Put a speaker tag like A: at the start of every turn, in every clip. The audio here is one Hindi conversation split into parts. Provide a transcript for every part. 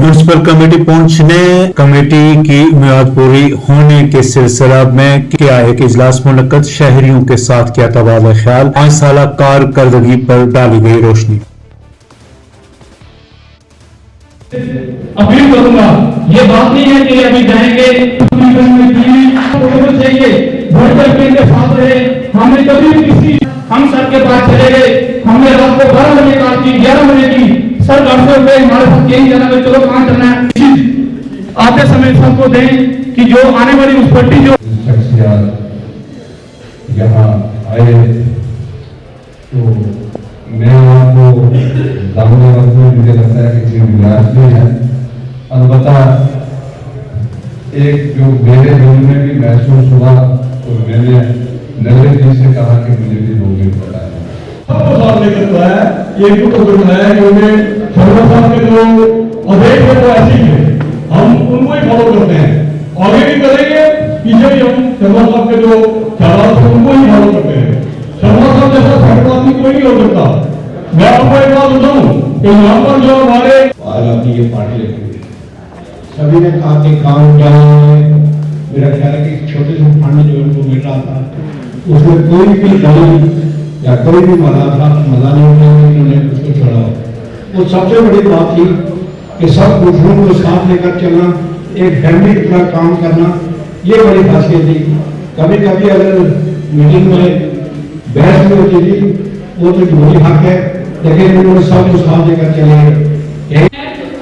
A: म्युनिसिपल कमेटी पहुंचने कमेटी की मियाद पूरी होने के सिलसिला में किया एक इजलास मुनक्कद। शहरियों के साथ किया तबादला ख्याल। 5 साल कारकर्दगी पर डाली गई रोशनी।
B: अपील करूंगा, ये बात नहीं है कि अभी जाएंगे चाहिए वोट करके इनके साथ रहे। हमने कभी भी किसी हम सर के पास चले गए, हमने रात को 12 बजे बात की, 11 बजे की, सर घर से उठे हमारे साथ यही जाना है, चलो कहां करना है। आते समय सबको दें कि जो आने वाली मुंसिपलिटी जो
C: यहाँ आए तो मैं आपको दामने वक्त में मुझे लगता है कि निराश नहीं है। अलबत्ता एक जो मेरे दिल में भी महसूस हुआ तो मैंने नजर जी से कहा कि मुझे भी 2 मिनट बताया। एक तो बताया कि उन्हें शर्मा साहब के जो आदेश है वो ऐसे ही है, हम उनको ही फॉलो करते हैं, आगे भी करेंगे, पीछे भी हम शर्मा साहब के जो ख्याल है उनको ही फॉलो करते हैं। शर्मा साहब जैसा फैक्ट आदमी कोई नहीं हो सकता। मैं आपको एक बात बताऊं कि यहाँ पर जो हमारे आज अपनी ये पार्टी लगी सभी ने कहा कि काम क्या है। मेरा ख्याल है कि छोटे से फंड जो उनको मिल रहा था उसमें कोई भी दल या कोई भी मजा नहीं उठाया, उन्होंने उसको छोड़ा। वो सबसे बड़ी बात थी कि सब गुटों को साथ लेकर चलना, एक फैमिली की तरह काम करना, ये बड़ी खासियत थी। कभी कभी अगर मीटिंग में बहस भी होती थी वो तो जरूरी हक है, लेकिन उन्होंने सबको साथ लेकर चले।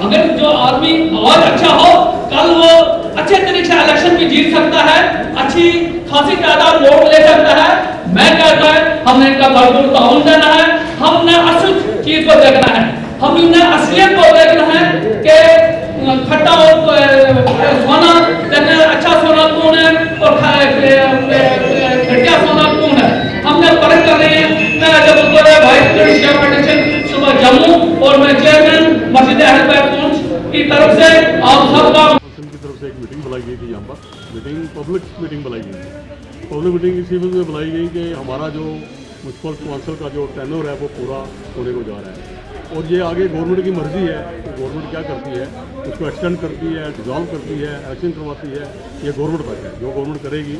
D: अगर जो आदमी और अच्छा हो, कल वो अच्छे तरीके से इलेक्शन भी जीत सकता है, अच्छी खासी तादाद वोट ले सकता है। मैं कहता है हमने इनका भरपूर ताउन देना है, हमने असल चीज को देखना है, हमने असलियत को देखना है कि खट्टा और सोना देखना, अच्छा सोना कौन है और घटिया सोना कौन है, हमने परख करनी है। मैं जब वाइस चेयरमैन सुबह जम्मू और मैं चेयरमैन मस्जिद अहल बैत की तरफ से आप सबका
E: की तरफ से एक मीटिंग बुलाई गई थी। यहाँ पर पब्लिक मीटिंग बुलाई गई थी। पब्लिक मीटिंग इसी वजह से बुलाई गई कि हमारा जो म्युनिसिपल काउंसिल का जो टेन्योर है वो पूरा होने को जा रहा है और ये आगे गवर्नमेंट की मर्जी है कि गवर्नमेंट क्या करती है, उसको एक्सटेंड करती है, डिजॉल्व करती है, इलेक्शन करवाती है, ये गवर्नमेंट तक है। जो गवर्नमेंट करेगी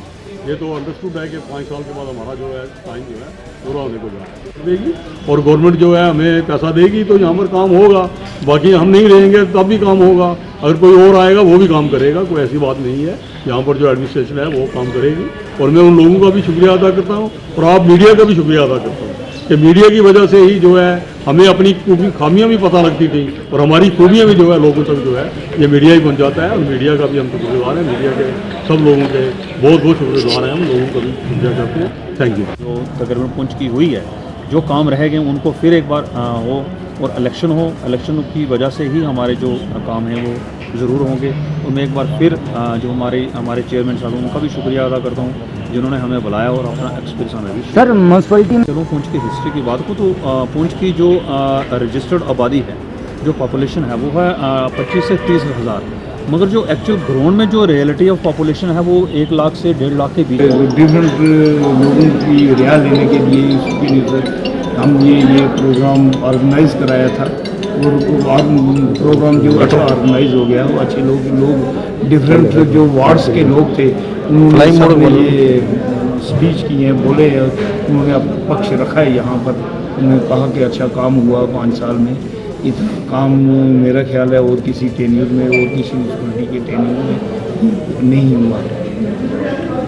E: ये तो अंडरस्टूड है कि 5 साल के बाद हमारा जो है टाइम जो है पूरा होने को जा रहा है देगी और गवर्नमेंट जो है हमें पैसा देगी तो यहाँ पर काम होगा। बाकी हम नहीं रहेंगे तब भी काम होगा, अगर कोई और आएगा वो भी काम करेगा, कोई ऐसी बात नहीं है। यहाँ पर जो एडमिनिस्ट्रेशन है वो काम करेगी और मैं उन लोगों का भी शुक्रिया अदा करता हूँ और आप मीडिया का भी शुक्रिया अदा करता हूँ कि मीडिया की वजह से ही जो है हमें अपनी खामियां भी पता लगती थी और हमारी खूबियां भी जो है लोगों तक जो है ये मीडिया ही पहुंच जाता है और मीडिया का भी हम शुक्रगुजार हैं। मीडिया के सब लोगों के बहुत बहुत शुक्रगुजार हैं, हम लोगों को भी शुक्रिया करते हैं। Thank you.
F: जो तकरीबन पुंछ की हुई है, जो काम रह गए उनको फिर एक बार हो और इलेक्शन हो, इलेक्शन की वजह से ही हमारे जो काम हैं वो ज़रूर होंगे। और मैं एक बार फिर जो हमारे चेयरमैन साहब उनका भी शुक्रिया अदा करता हूँ जिन्होंने हमें बुलाया और अपना एक्सपीरियंस हमें भी। सर म्यूनसिपलिटी चलो पुंछ की हिस्ट्री की बात को तो पुंछ की जो रजिस्टर्ड आबादी है, जो पॉपुलेशन है वो है 25 से 30 हज़ार, मगर जो एक्चुअल ग्राउंड में जो रियलिटी ऑफ पॉपुलेशन है वो 1 लाख से 1.5 लाख के बीच।
C: डिफरेंट लोगों की रियायत लेने के लिए इसके लिए हम ये प्रोग्राम ऑर्गेनाइज कराया था और प्रोग्राम जो अच्छा ऑर्गेनाइज हो गया, वो अच्छे लोग डिफरेंट जो वार्ड्स के लोग थे उन्होंने ये स्पीच की है, बोले उन्होंने अपना पक्ष रखा है यहाँ पर। उन्होंने कहा कि अच्छा काम हुआ 5 साल में, इतना काम मेरा ख्याल है और किसी टेन्योर में और किसी म्युनिसिपलिटी के टेन्योर में नहीं हुआ।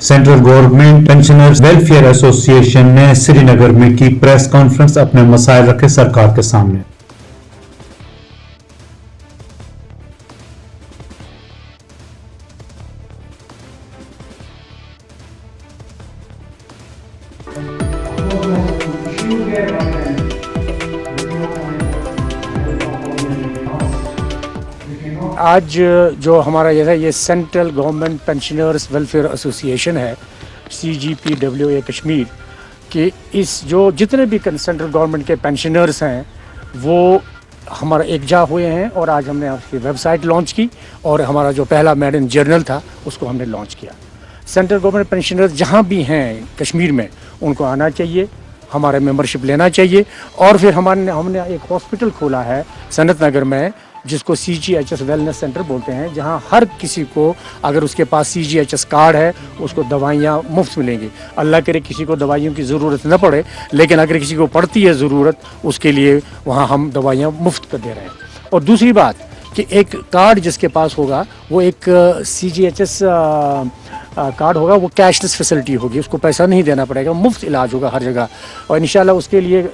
A: Central government pensioners welfare association ने श्रीनगर में की प्रेस कॉन्फ्रेंस, अपने मसाइल रखे सरकार के सामने।
G: आज जो हमारा ये central government pensioners welfare association है, CGPWA कश्मीर के इस जो जितने भी सेंट्रल गवर्नमेंट के पेंशनर्स हैं वो हमारा एकजा हुए हैं और आज हमने आपकी वेबसाइट लॉन्च की और हमारा जो पहला मैडम जर्नल था उसको हमने लॉन्च किया। सेंट्रल गवर्नमेंट पेंशनर्स जहाँ भी हैं कश्मीर में उनको आना चाहिए, हमारे मेंबरशिप लेना चाहिए। और फिर हमने एक हॉस्पिटल खोला है सनत नगर में जिसको CGHS वेलनेस सेंटर बोलते हैं, जहां हर किसी को अगर उसके पास CGHS कार्ड है उसको दवाइयाँ मुफ्त मिलेंगी। अल्लाह करे किसी को दवाइयों की ज़रूरत न पड़े, लेकिन अगर किसी को पड़ती है ज़रूरत उसके लिए वहाँ हम दवाइयाँ मुफ्त कर दे रहे हैं। और दूसरी बात कि एक कार्ड जिसके पास होगा वो एक CGHS कार्ड होगा, वो कैशलेस फैसिलिटी होगी, उसको पैसा नहीं देना पड़ेगा, मुफ्त इलाज होगा हर जगह। और इंशाल्लाह उसके लिए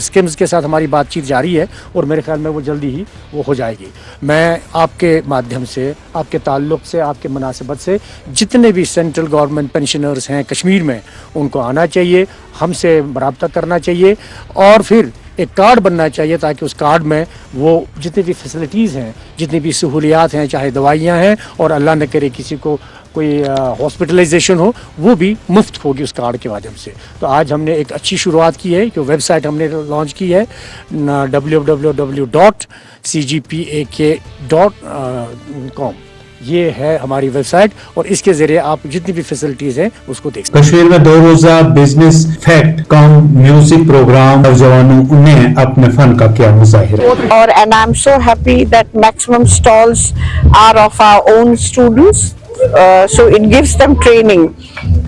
G: स्किम्स के साथ हमारी बातचीत जारी है और मेरे ख्याल में वो जल्दी ही वो हो जाएगी। मैं आपके माध्यम से, आपके ताल्लुक़ से, आपके मुनासिबत से जितने भी सेंट्रल गवर्नमेंट पेंशनर्स हैं कश्मीर में उनको आना चाहिए, हमसे रब्ता करना चाहिए और फिर एक कार्ड बनना चाहिए ताकि उस कार्ड में वो जितनी भी फैसिलिटीज़ हैं, जितनी भी सहूलियात हैं, चाहे दवाइयाँ हैं और अल्लाह न करे किसी को कोई हॉस्पिटलाइजेशन हो, वो भी मुफ्त होगी उस कार्ड के माध्यम से। तो आज हमने एक अच्छी शुरुआत की है कि वेबसाइट हमने लॉन्च की है www.cgpak.com। ये है हमारी वेबसाइट और इसके जरिए आप जितनी भी फैसिलिटीज़ हैं उसको देख सकते हैं।
A: कश्मीर में 2 रोजा बिजनेस फैक्ट कम म्यूजिक प्रोग्राम नौजवानों ने अपने फन का किया मुजाहिरा।
H: और and I'm so happy that maximum stalls are of our own students. So it gives them training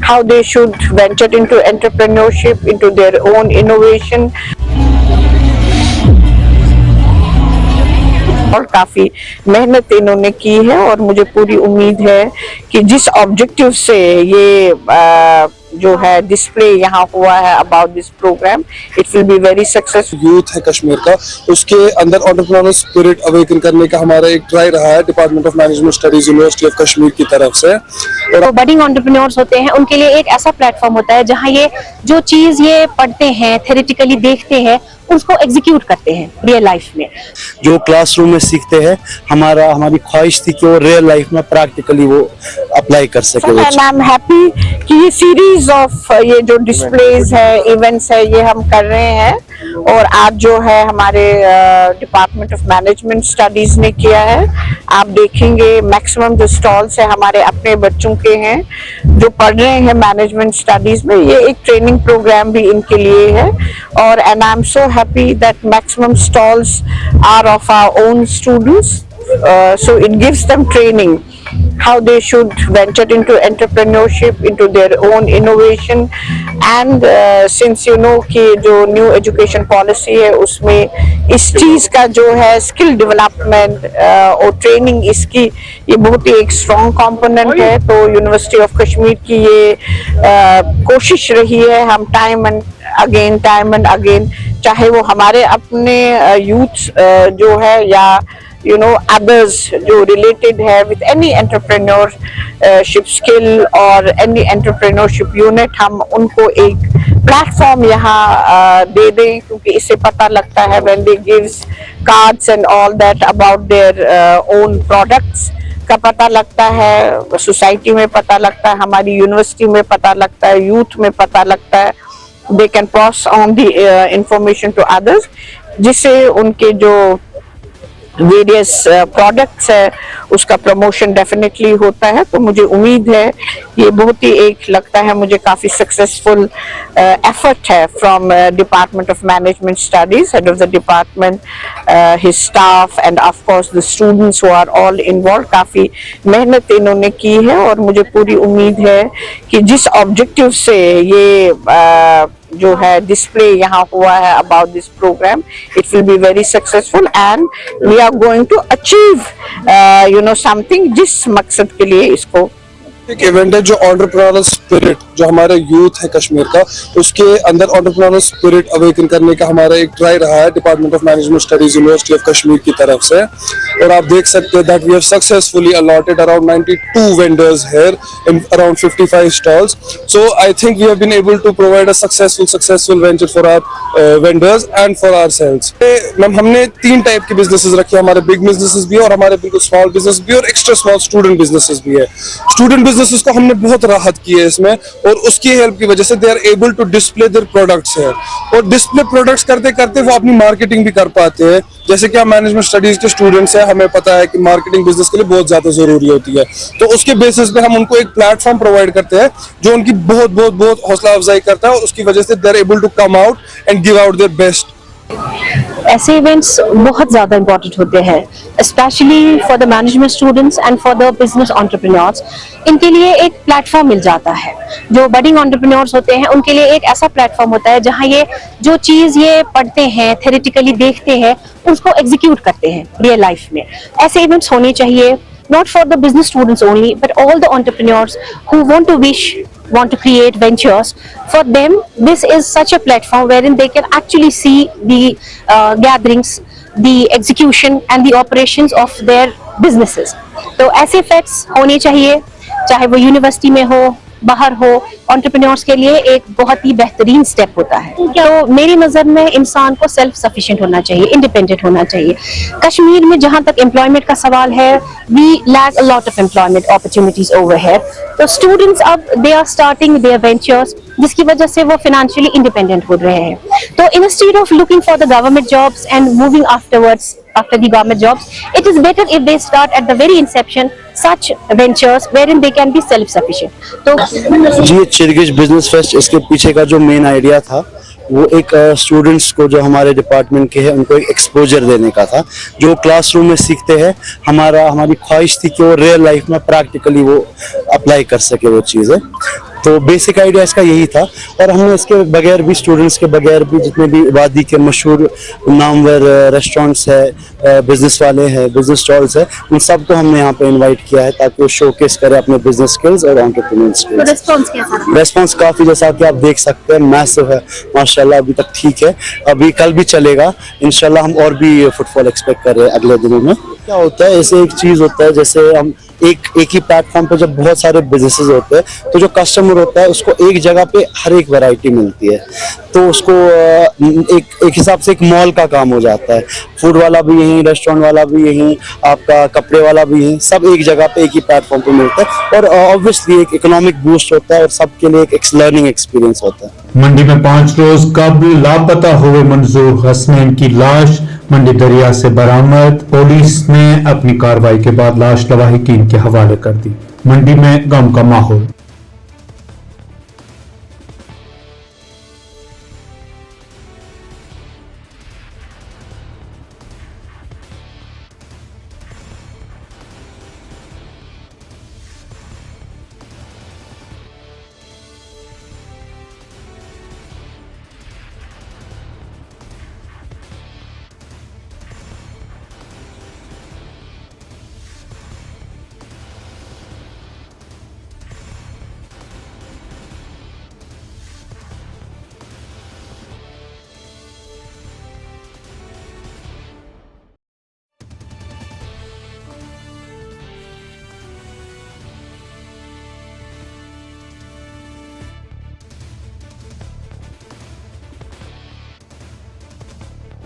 H: how they should venture into entrepreneurship, into their own innovation. और काफ़ी मेहनत इन्होंने की है और मुझे पूरी उम्मीद है कि जिस ऑब्जेक्टिव से ये जो है डिस्प्ले यहाँ हुआ है about this programme, it will be very successful.
I: Youth है कश्मीर का, उसके अंदर एंटरप्रेन्योरियल स्पिरिट अवेकन करने का हमारा एक ट्राई रहा है department of management studies university of Kashmir की तरफ से।
J: और बडिंग एंटरप्रेन्योर्स होते हैं उनके लिए एक ऐसा प्लेटफॉर्म होता है जहाँ ये जो चीज़ ये पढ़ते हैं, थ्योरेटिकली देखते हैं, उसको एग्जीक्यूट करते हैं रियल लाइफ में।
K: जो क्लासरूम में सीखते हैं, हमारी ख्वाहिश थी कि वो रियल लाइफ में प्रैक्टिकली वो अप्लाई कर सके।
H: एंड आई एम हैप्पी कि ये सीरीज ऑफ ये जो डिस्प्लेज है, इवेंट्स है, ये हम कर रहे हैं और आज जो है हमारे डिपार्टमेंट ऑफ मैनेजमेंट स्टडीज ने किया है। आप देखेंगे मैक्सिमम जो स्टॉल्स है हमारे अपने बच्चों के हैं जो पढ़ रहे हैं मैनेजमेंट स्टडीज में। ये एक ट्रेनिंग प्रोग्राम भी इनके लिए है और and I am so happy that maximum stalls are of our own students. So it gives them training how they should venture into entrepreneurship, into their own innovation. And since you know कि जो new education policy है उसमें इस चीज़ का जो है स्किल डेवलपमेंट और ट्रेनिंग इसकी ये बहुत ही एक स्ट्रॉन्ग कंपोनेंट है। तो यूनिवर्सिटी ऑफ कश्मीर की ये कोशिश रही है, हम टाइम एंड अगेन चाहे वो हमारे अपने यूथ जो है या you know others जो related है with any entrepreneurship skill और any entrepreneurship unit, हम उनको एक प्लेटफॉर्म यहाँ दे दें क्योंकि इससे पता लगता है when they gives cards and all that about their own products का पता लगता है, सोसाइटी में पता लगता है, हमारी यूनिवर्सिटी में पता लगता है, यूथ में पता लगता है। they can pass on the information to others जिससे उनके जो वेरियस प्रोडक्ट्स है उसका प्रमोशन डेफिनेटली होता है। तो मुझे उम्मीद है ये बहुत ही एक लगता है मुझे काफ़ी सक्सेसफुल एफर्ट है from department of management studies, head of the department, his staff and of course the students who are all involve. काफ़ी मेहनत इन्होंने की है और मुझे पूरी उम्मीद है कि जिस ऑब्जेक्टिव से ये जो है डिस्प्ले यहाँ हुआ है about this programme, it will be very successful and we are going to achieve you know something जिस मकसद के लिए इसको
I: एक इवेंट है जो एंटरप्रेन्योरियल स्पिरिट जो हमारे यूथ है कश्मीर का, उसके अंदर एंटरप्रेन्योरियल स्पिरिट अवेकन करने का हमारा एक ट्राई रहा है department of management studies university of Kashmir की तरफ से। और आप देख सकते हैं that we have successfully allotted around 92 vendors here in around 55 stalls. So I think we have been able to provide a successful venture for our vendors and for ourselves. Ma'am हमने 3 टाइप के बिजनेसेस रखे, हमारे बिग बिजनेसेस भी है और हमारे बिल्कुल स्मॉल बिजनेस भी और एक्स्ट्रा स्मॉल स्टूडेंट बिजनेसेस भी है। स्टूडेंट बिजनेसेस को हमने बहुत राहत की है इसमें और उसकी हेल्प की वजह से they are able to display their products है और डिस्प्ले प्रोडक्ट्स करते करते वो अपनी मार्केटिंग भी कर पाते हैं। जैसे कि हम मैनेजमेंट स्टडीज के स्टूडेंट्स हैं, हमें पता है कि मार्केटिंग बिजनेस के लिए बहुत ज्यादा जरूरी होती है। तो उसके बेसिस पे हम उनको एक प्लेटफॉर्म प्रोवाइड करते हैं जो उनकी बहुत हौसला अफजाई करता है और उसकी वजह से they are able to come out and give out their best
J: ऐसे इवेंट्स बहुत ज़्यादा इम्पोर्टेंट होते हैं, specially for the management students and for the business entrepreneurs. इनके लिए एक प्लेटफॉर्म मिल जाता है। जो बडिंग एंटरप्रेन्योर्स होते हैं उनके लिए एक ऐसा प्लेटफॉर्म होता है जहां ये जो चीज़ ये पढ़ते हैं, थ्योरेटिकली देखते हैं, उसको एग्जीक्यूट करते हैं रियल लाइफ में। ऐसे इवेंट्स होने चाहिए, not for the business students only, but all the entrepreneurs who want to create ventures. For them, this is such a platform wherein they can actually see the gatherings, the execution and the operations of their businesses. तो ऐसे फेट्स होने चाहिए, चाहे वो यूनिवर्सिटी में हो, बाहर हो। एंटरप्रेन्योर्स के लिए एक बहुत ही बेहतरीन स्टेप होता है। तो मेरी नज़र में इंसान को सेल्फ सफिशिएंट होना चाहिए, इंडिपेंडेंट होना चाहिए। कश्मीर में जहाँ तक एम्प्लॉयमेंट का सवाल है, we lack a lot of employment opportunities over here. तो स्टूडेंट्स अब they are starting their ventures, जिसकी वजह से वो फाइनेंशियली इंडिपेंडेंट हो रहे हैं। तो instead of looking for the government jobs and moving afterwards after the government jobs, it is better if they start at the very inception such ventures wherein they can be self sufficient. तो
K: जी, चिरगिज बिजनेस फेस्ट, इसके पीछे का जो मेन आइडिया था वो एक स्टूडेंट्स को जो हमारे डिपार्टमेंट के हैं उनको एक एक्सपोजर देने का था। जो क्लासरूम में सीखते हैं, हमारी ख्वाहिश थी कि वो रियल लाइफ में प्रैक्टिकली वो अप्लाई कर सके वो चीज़ें। तो बेसिक आइडिया इसका यही था। और हमने इसके बगैर भी, स्टूडेंट्स के बगैर भी, जितने भी वादी के मशहूर नामवर रेस्टोरेंट्स है, बिजनेस वाले हैं, बिजनेस स्टॉल्स है, उन सब को हमने यहाँ पे इनवाइट किया है ताकि वो शोकेस करें अपने बिजनेस स्किल्स और एंटरप्रेन्योर स्किल्स।
J: रिस्पॉन्स कैसा रहा?
K: रेस्पॉन्स काफ़ी, जैसा कि आप देख सकते हैं, मैसिव है माशाल्लाह। अभी तक ठीक है, अभी कल भी चलेगा इंशाल्लाह। हम और भी फुटफॉल एक्सपेक्ट कर रहे हैं अगले दिनों में। क्या होता है, ऐसे एक चीज़ होता है, जैसे हम एक ही प्लेटफॉर्म पे जब बहुत सारे बिजनेसेस होते हैं तो जो कस्टमर होता है उसको एक जगह पे हर एक वैरायटी मिलती है, तो उसको एक हिसाब से एक मॉल का काम हो जाता है। फूड वाला भी यहीं, रेस्टोरेंट वाला भी यहीं, आपका कपड़े वाला भी यहीं, सब एक जगह पे एक ही प्लेटफॉर्म पे मिलता है। और ऑब्वियसली एक इकोनॉमिक बूस्ट होता है और सबके लिए एक लर्निंग एक्सपीरियंस होता है।
A: मंडी में 5 रोज कबल लापता हुए मंजूर हसनैन की लाश मंडी दरिया से बरामद। पुलिस ने अपनी कार्रवाई के बाद लाश लवाहिकीन के हवाले कर दी। मंडी में गम का माहौल।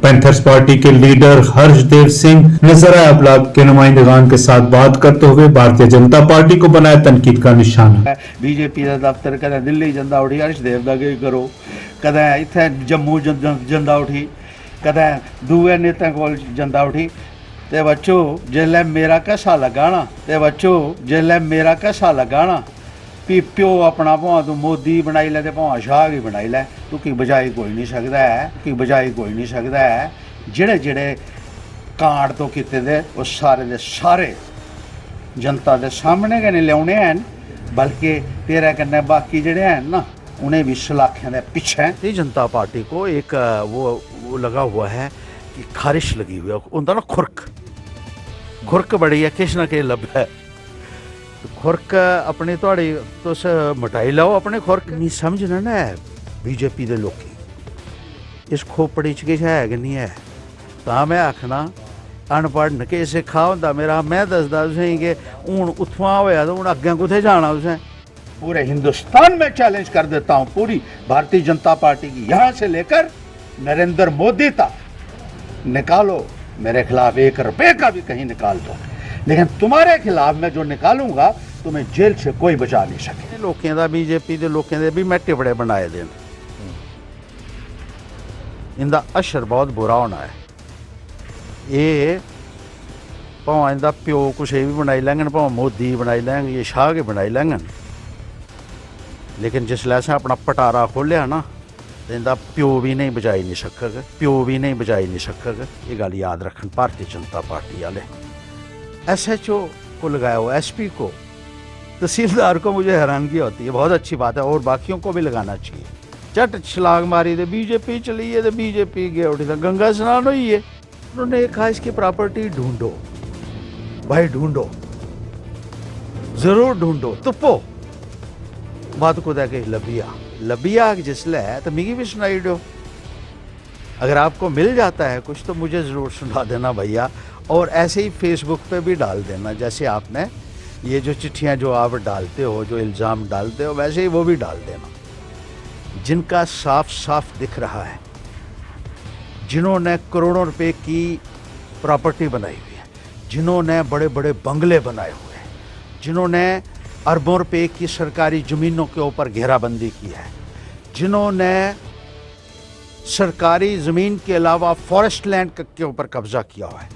A: पैंथर्स पार्टी के लीडर हर्षदेव सिंह नजर अबलाग के नुमाइंदगान के साथ बात करते हुए भारतीय जनता पार्टी को बनाया तनकीद का निशाना।
L: बीजेपी का दफ्तर कदें दिल्ली जंदा उठी, हर्षदेव का की करो, कदें इत्थे जम्मू जंदा उठी, कदें दूए नेता को जंदा उठी। ते बच्चो जिसलै मेरा कैसा लगाना, ते बच्चो जिसलै मेरा कैसा लगाना, भी प्यो अपना भावें तू मोदी बनाई लै ते भावें शाह गी बनाई लै, तू की बजाई कोई नहीं सकदा है, की बजाई कोई नहीं सकदा है। जेड़े जेड़े कांड तो कीते दे वो सारे दे सारे जनता दे सामने गै नहीं लियाने हैं, बल्कि तेरे कन्नै बाकी जेड़े हैं ना उन्हें भी सलाखें दे पीछे। भारतीय जनता पार्टी को एक वो लगा हुआ है कि खारिश लगी हुई है, उनका ना खुरक बड़ी है, किश ना किश लब है। खुरक अपनी थोड़ी तुस मटाई लाओ अपने खुरक। नहीं समझना ना बीजेपी दे लोकी इस खोपड़ी च किश है कि नहीं है। तां मैं आखना अनपढ़ न के सिक्खा होंदा मेरा, मैं दसदा तुसें कि हूँ उत्थुआं होया तो हूँ अग्गें कुत्थै जाना तुसें। पूरे हिंदुस्तान में चैलेंज कर देता हूँ पूरी भारतीय जनता पार्टी की, यहाँ से लेकर नरेंद्र मोदी तक निकालो मेरे खिलाफ 1 रुपए का भी कहीं निकाल दो, लेकिन तुम्हारे खिलाफ मैं जो निकालूंगा तुम्हें जेल से कोई बचा नहीं सके। लोगों का बीजेपी के लोगों के भी मैं टिबड़े बनाए देन, इनका असर बहुत बुरा होना है। ये भावें इनका प्यो कुछ भी बनाई लैंगन, भावें मोदी बनाई लैंग, ये शाह के बनाई लैंगन, लेकिन जिसलै असें अपना पटारा खोलिया ना इहदा प्यो भी नहीं बचाई नहीं सकग, प्यो भी नहीं बचाई नहीं सकग। ये गल याद रखन भारतीय जनता पार्टी वाले। SHO को लगाया हो, SP को, तहसीलदार को, मुझे हैरानगी होती है। बहुत अच्छी बात है और बाकियों को भी लगाना चाहिए। झट छलांग मारी तो BJP चली है, तो BJP गए उठी तो गंगा स्नान हुई है। उन्होंने कहा इसकी प्रॉपर्टी ढूंढो भाई, ढूंढो, जरूर ढूंढो, तुप्पो। बात को के लबिया जिसले है तो मिगी भी सुनाई दो। अगर आपको मिल जाता है कुछ तो मुझे ज़रूर सुना देना भैया। और ऐसे ही फेसबुक पे भी डाल देना, जैसे आपने ये जो चिट्ठियाँ जो आप डालते हो, जो इल्ज़ाम डालते हो, वैसे ही वो भी डाल देना। जिनका साफ साफ दिख रहा है, जिन्होंने करोड़ों रुपए की प्रॉपर्टी बनाई हुई है, जिन्होंने बड़े बड़े बंगले बनाए हुए हैं, जिन्होंने अरबों रुपए की सरकारी ज़मीनों के ऊपर घेराबंदी की है, जिन्होंने सरकारी ज़मीन के अलावा फॉरेस्ट लैंड के ऊपर कब्ज़ा किया हुआ है,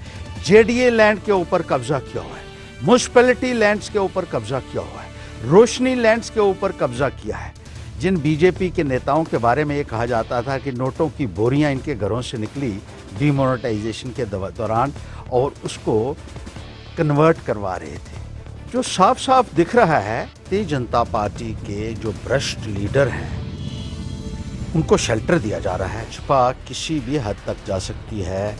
L: JDA लैंड के ऊपर कब्ज़ा किया हुआ है, म्यूनिसिपैलिटी लैंड्स के ऊपर कब्ज़ा किया हुआ है, रोशनी लैंड्स के ऊपर कब्ज़ा किया है। जिन BJP के नेताओं के बारे में ये कहा जाता था कि नोटों की बोरियां इनके घरों से निकली डिमोनेटाइजेशन के दौरान और उसको कन्वर्ट करवा रहे थे, जो साफ साफ दिख रहा है भारतीय जनता पार्टी के जो भ्रष्ट लीडर हैं उनको शेल्टर दिया जा रहा है। छुपा किसी भी हद तक जा सकती है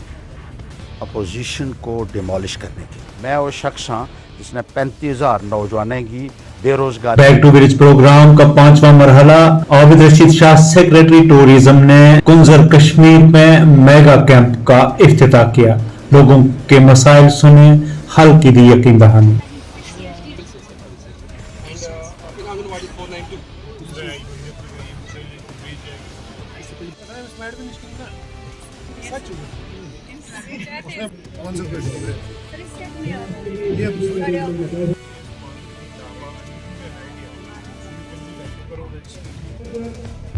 L: अपोजिशन को डिमोलिश करने की। मैं वो शख्स हाँ जिसने 35,000 नौजवानों की बेरोजगार।
A: बैक टू विलेज प्रोग्राम का 5वां मरहला आबिद रशीद शाह सेक्रेटरी टूरिज्म ने कुंजर कश्मीर में मेगा कैंप का इफ्तिताह किया। लोगों के मसाइल सुने, हल की दी यकीन दहानी।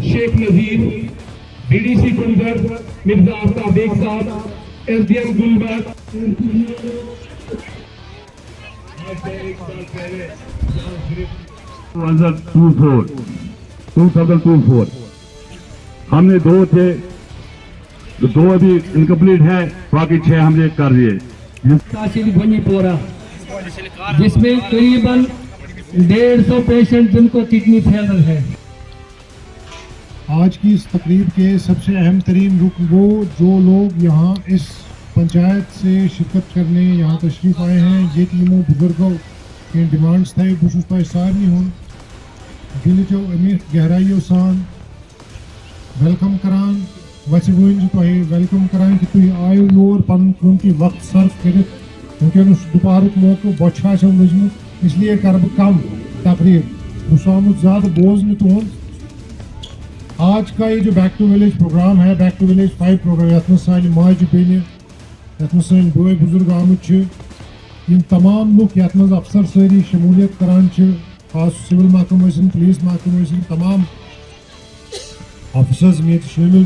B: शेख नजीर, BDC कुंजर, मिर्जा आफ्ताब एक साहब, SDM गुलबर्ग। 2024 हमने 2 थे, 2 अभी इनकम्प्लीट है, बाकी 6 हमने कर दिए। जिसमें करीबन 150 पेशेंट जिनको किडनी फेलियर है।
M: आज की इस तकरीब के सबसे अहम तरीन रुकन वो जो लोग यहाँ इस पंचायत से शिरकत करने यहाँ तशरीफ़ आए हैं, ये तीनों बुजुर्गों के डिमांड्स थे। बहुत तुम सारे हूँ दिल जो अमीर गहराइयों सान वेलकम करान, वैसे तुम वेलकम करान कि तुम आयो योर पन कीमती वक्त सर्व कर दोपहर मौका बचा लजम, इसलिए कर बह कम तकरीब आमुत ज़्यादा बोझ न तुहद। आज का ये जो बैक टू विलेज प्रोग्राम है, बैक टू विलेज 5 प्रोग्राम, यथ सान माज बेन, यथ सान बॉय बुजुर्ग आमुत, तमाम लुक यथ मज अफसर सारी शमूलियत करान, खास सिविल महकम पुलिस महकम तमाम ऑफिसर्स में शामिल,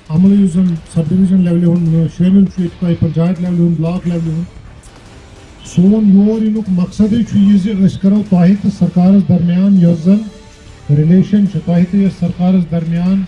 M: अमल सब डिवीजन लेवल हूँ शामिल, पंचायत लेवल ब्लॉक लेवल सोन योर इन मकसद करो तोह तो सरकार दरमियान रिलेशन तोह तो सरकार दरमियान